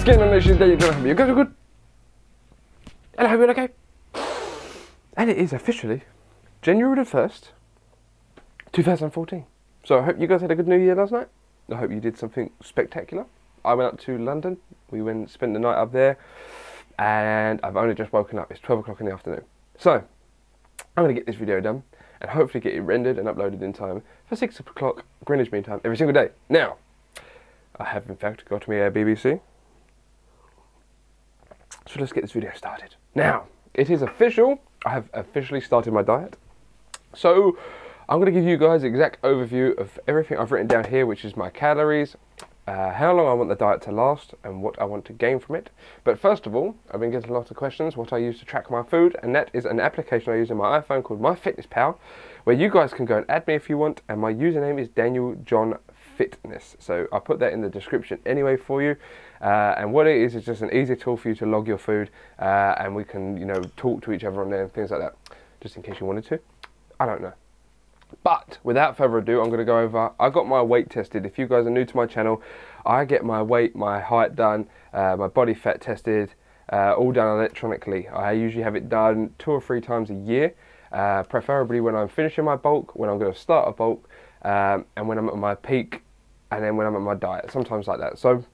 What's going on, nation? DanielJon, you guys are good? And I hope you're okay. And it is officially January the 1st, 2014. So I hope you guys had a good New Year last night. I hope you did something spectacular. I went up to London. We went and spent the night up there. And I've only just woken up. It's 12 o'clock in the afternoon. So I'm going to get this video done and hopefully get it rendered and uploaded in time for 6 o'clock Greenwich Mean Time every single day. Now, I have in fact got me a BBC. So let's get this video started. Now, it is official. I have officially started my diet. So I'm going to give you guys an exact overview of everything I've written down here, which is my calories, how long I want the diet to last, and what I want to gain from it. But first of all, I've been getting a lot of questions what I use to track my food, and that is an application I use on my iPhone called MyFitnessPal, where you guys can go and add me if you want, and my username is DanielJonFitness. So I'll put that in the description anyway for you. And what it is just an easy tool for you to log your food, and we can, you know, talk to each other on there and things like that, just in case you wanted to. I don't know. But without further ado, I'm going to go over. I got my weight tested. If you guys are new to my channel, I get my weight, my height done, my body fat tested, all done electronically. I usually have it done 2 or 3 times a year, preferably when I'm finishing my bulk, when I'm going to start a bulk, and when I'm at my peak, and then when I'm at my diet, sometimes like that. So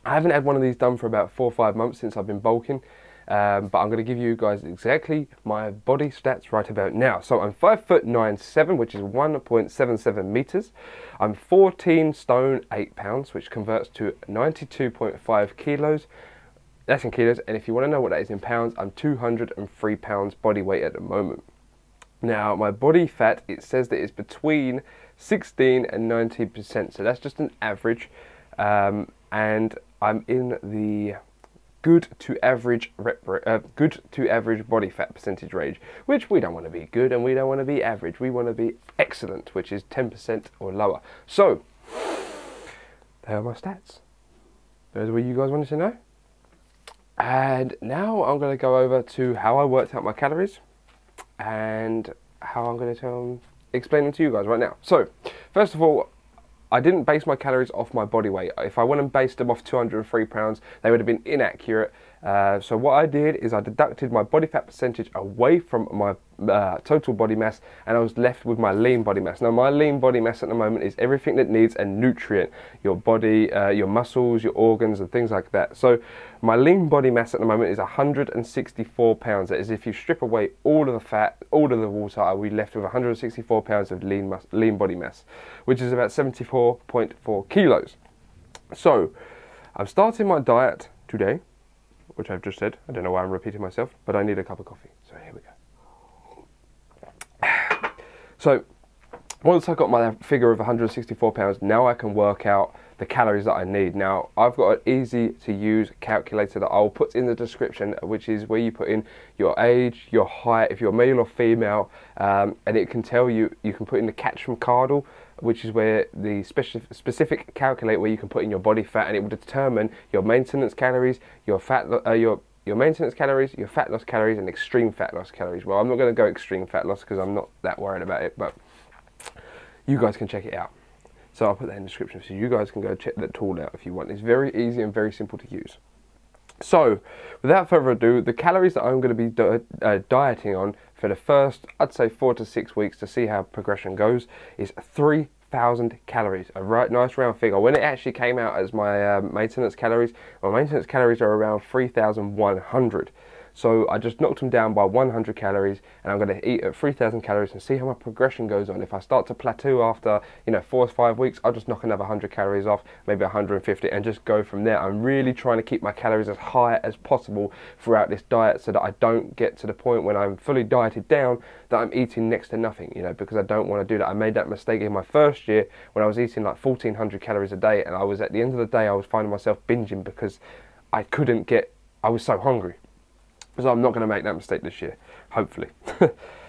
I haven't had one of these done for about 4 or 5 months since I've been bulking, but I'm going to give you guys exactly my body stats right about now. So I'm 5'9'7", which is 1.77 meters. I'm 14 stone 8 pounds, which converts to 92.5 kilos. That's in kilos, and if you want to know what that is in pounds, I'm 203 pounds body weight at the moment. Now, my body fat, it says that it's between 16 and 19%, so that's just an average, and I'm in the good to average body fat percentage range, which we don't want to be good and we don't want to be average. We want to be excellent, which is 10% or lower. So there are my stats. Those are what you guys wanted to know. And now I'm going to go over to how I worked out my calories and how I'm going to explain them to you guys right now. So first of all, I didn't base my calories off my body weight. If I went and based them off 203 pounds, they would have been inaccurate. So what I did is I deducted my body fat percentage away from my total body mass, and I was left with my lean body mass. Now, my lean body mass at the moment is everything that needs a nutrient, your body, your muscles, your organs, and things like that. So my lean body mass at the moment is 164 pounds. That is, if you strip away all of the fat, all of the water, I will be left with 164 pounds of lean body mass, which is about 74.4 kilos. So I'm starting my diet today, which I've just said. I don't know why I'm repeating myself, but I need a cup of coffee. So here we go. So once I got my figure of 164 pounds, now I can work out the calories that I need. Now, I've got an easy to use calculator that I'll put in the description, which is where you put in your age, your height, if you're male or female, and it can tell you, you can put in the catch from Cardle, which is where the specific calculate where you can put in your body fat, and it will determine your maintenance calories, your fat, your maintenance calories, your fat loss calories, and extreme fat loss calories. Well, I'm not going to go extreme fat loss because I'm not that worried about it, but you guys can check it out. So I'll put that in the description so you guys can go check that tool out if you want. It's very easy and very simple to use. So without further ado, the calories that I'm going to be dieting on for the first, I'd say 4 to 6 weeks to see how progression goes, is 3,000 calories. A nice round figure. When it actually came out as my maintenance calories are around 3,100. So I just knocked them down by 100 calories, and I'm going to eat at 3,000 calories and see how my progression goes on. If I start to plateau after, 4 or 5 weeks, I'll just knock another 100 calories off, maybe 150, and just go from there. I'm really trying to keep my calories as high as possible throughout this diet so that I don't get to the point when I'm fully dieted down that I'm eating next to nothing, because I don't want to do that. I made that mistake in my first year when I was eating like 1,400 calories a day, and I was, at the end of the day, I was finding myself binging because I was so hungry. So I'm not going to make that mistake this year, hopefully.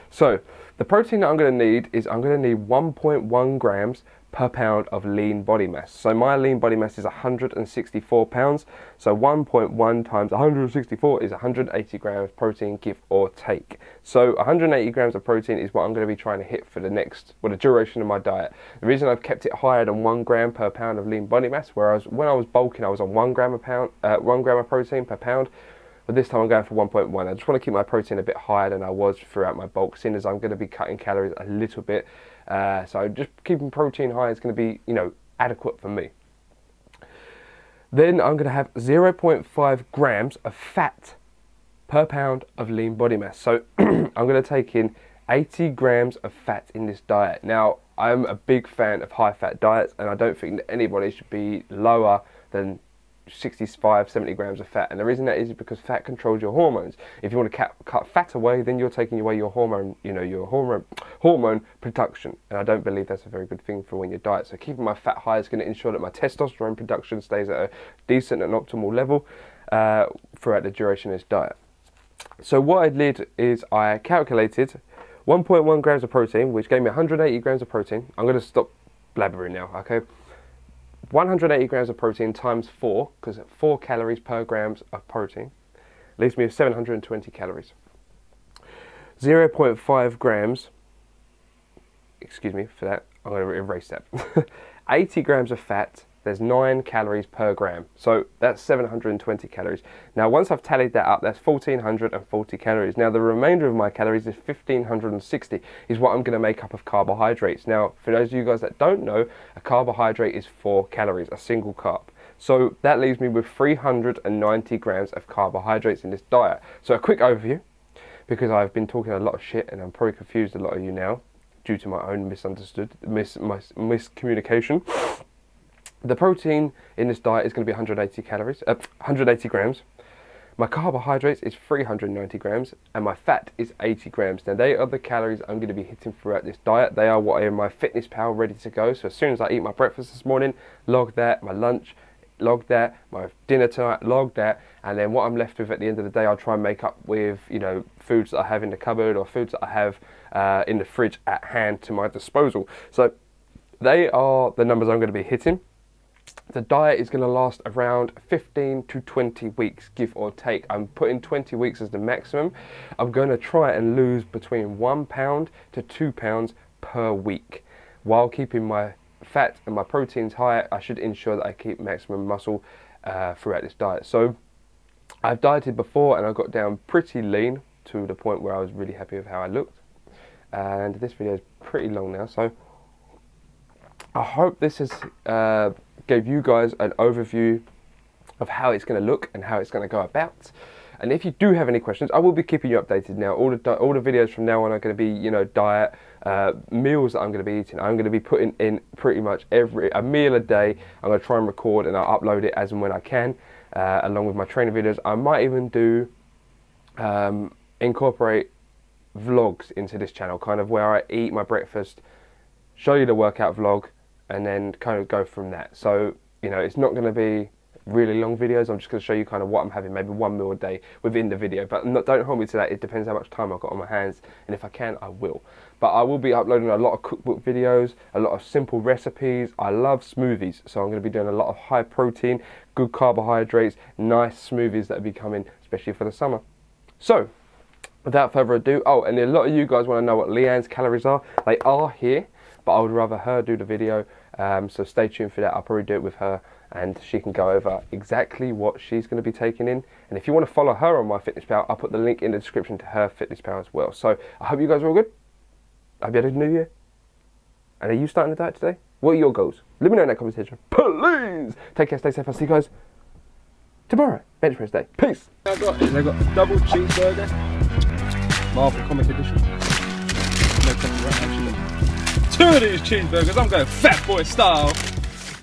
So the protein that I'm going to need is I'm going to need 1.1 grams per pound of lean body mass. So my lean body mass is 164 pounds. So 1.1 times 164 is 180 grams protein, give or take. So 180 grams of protein is what I'm going to be trying to hit for the duration of my diet. The reason I've kept it higher than 1 gram per pound of lean body mass, whereas when I was bulking, I was on 1 gram of protein per pound. But this time I'm going for 1.1. I just want to keep my protein a bit higher than I was throughout my bulk, seeing as I'm going to be cutting calories a little bit. So just keeping protein high is going to be, adequate for me. Then I'm going to have 0.5 grams of fat per pound of lean body mass. So I'm going to take in 80 grams of fat in this diet. Now, I'm a big fan of high fat diets, and I don't think that anybody should be lower than 65, 70 grams of fat. And the reason that is because fat controls your hormones. If you want to cut fat away, then you're taking away your hormone, your hormone production. And I don't believe that's a very good thing for when you diet. So keeping my fat high is going to ensure that my testosterone production stays at a decent and optimal level throughout the duration of this diet. So what I did is I calculated 1.1 grams of protein, which gave me 180 grams of protein. I'm going to stop blabbering now, okay? 180 grams of protein times 4, because 4 calories per grams of protein leaves me with 720 calories. 0.5 grams, excuse me for that, I'm going to erase that. 80 grams of fat, there's 9 calories per gram. So that's 720 calories. Now, once I've tallied that up, that's 1,440 calories. Now, the remainder of my calories is 1,560, is what I'm going to make up of carbohydrates. Now, for those of you guys that don't know, a carbohydrate is 4 calories, a single carb. So that leaves me with 390 grams of carbohydrates in this diet. So a quick overview, because I've been talking a lot of shit and I'm probably confused a lot of you now due to my own miscommunication. The protein in this diet is going to be 180 grams. My carbohydrates is 390 grams, and my fat is 80 grams. Now, they are the calories I'm going to be hitting throughout this diet. They are what are in my FitnessPal ready to go. So as soon as I eat my breakfast this morning, log that, my lunch, log that, my dinner tonight, log that, and then what I'm left with at the end of the day, I'll try and make up with, foods that I have in the cupboard or foods that I have in the fridge at hand to my disposal. So they are the numbers I'm going to be hitting. The diet is going to last around 15 to 20 weeks, give or take. I'm putting 20 weeks as the maximum. I'm going to try and lose between 1 pound to 2 pounds per week. While keeping my fat and my proteins high, I should ensure that I keep maximum muscle throughout this diet. So I've dieted before and I got down pretty lean to the point where I was really happy with how I looked. And this video is pretty long now, so I hope this has gave you guys an overview of how it's going to look and how it's going to go about. And if you do have any questions, I will be keeping you updated now. All the videos from now on are going to be, diet, meals that I'm going to be eating. I'm going to be putting in pretty much a meal a day. I'm going to try and record and I'll upload it as and when I can, along with my training videos. I might even do, incorporate vlogs into this channel, kind of where I eat my breakfast, show you the workout vlog, and then kind of go from that. So, it's not going to be really long videos. I'm just going to show you kind of what I'm having, maybe 1 meal a day within the video. But don't hold me to that. It depends how much time I've got on my hands. And if I can, I will. But I will be uploading a lot of cookbook videos, a lot of simple recipes. I love smoothies. So I'm going to be doing a lot of high protein, good carbohydrates, nice smoothies that will be coming, especially for the summer. So, without further ado, and a lot of you guys want to know what Leanne's calories are. They are here, but I would rather her do the video, so stay tuned for that. I'll probably do it with her and she can go over exactly what she's going to be taking in. And if you want to follow her on MyFitnessPal, I'll put the link in the description to her FitnessPal as well. So I hope you guys are all good. I hope you had a new year. And are you starting the diet today? What are your goals? Let me know in that comment section, please. Take care, stay safe. I'll see you guys tomorrow, bench press day. Peace. I got a double cheeseburger, Marvel comic edition. No copyright, actually. 2 of these cheeseburgers, I'm going fat boy style.